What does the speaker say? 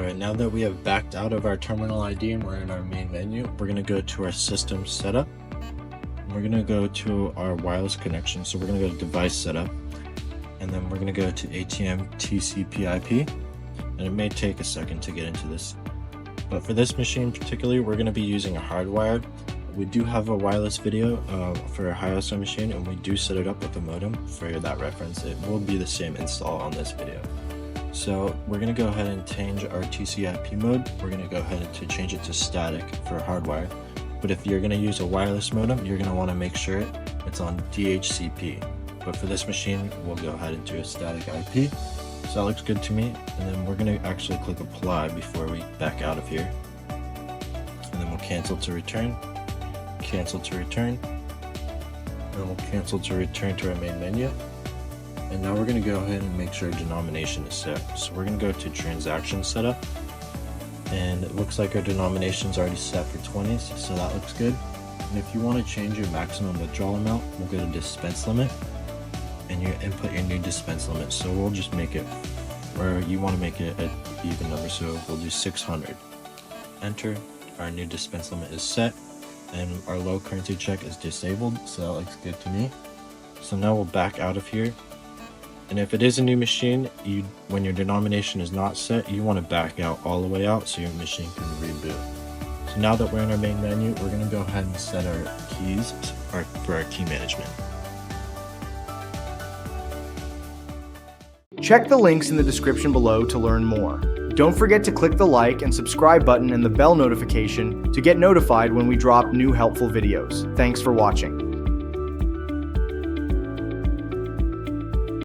Alright, now that we have backed out of our terminal ID and we're in our main menu, we're going to go to our system setup. We're going to go to our wireless connection. So we're going to go to device setup, and then we're going to go to ATM tcpip, and it may take a second to get into this. But for this machine particularly, we're going to be using a hardwired. We do have a wireless video for a high ISO machine, and we do set it up with a modem for that reference. It will be the same install on this video. So we're going to go ahead and change our TCPip mode. We're going to go ahead and change it to static for hardwire. But if you're going to use a wireless modem, you're going to want to make sure it's on DHCP. But for this machine, we'll go ahead and do a static IP. So that looks good to me. And then we're going to actually click apply before we back out of here. And then we'll cancel to return, cancel to return, and we'll cancel to return to our main menu. And now we're going to go ahead and make sure our denomination is set. So we're going to go to transaction setup, and it looks like our denomination is already set for 20s, so that looks good. And if you want to change your maximum withdrawal amount, we'll go to dispense limit, and you input your new dispense limit. So we'll just make it, or you want to make it an even number, so we'll do 600. Enter. Our new dispense limit is set, and our low currency check is disabled, so that looks good to me. So now we'll back out of here. And if it is a new machine, when your denomination is not set, you want to back out all the way out so your machine can reboot. So now that we're in our main menu, we're going to go ahead and set our keys for our key management. Check the links in the description below to learn more. Don't forget to click the like and subscribe button and the bell notification to get notified when we drop new helpful videos. Thanks for watching.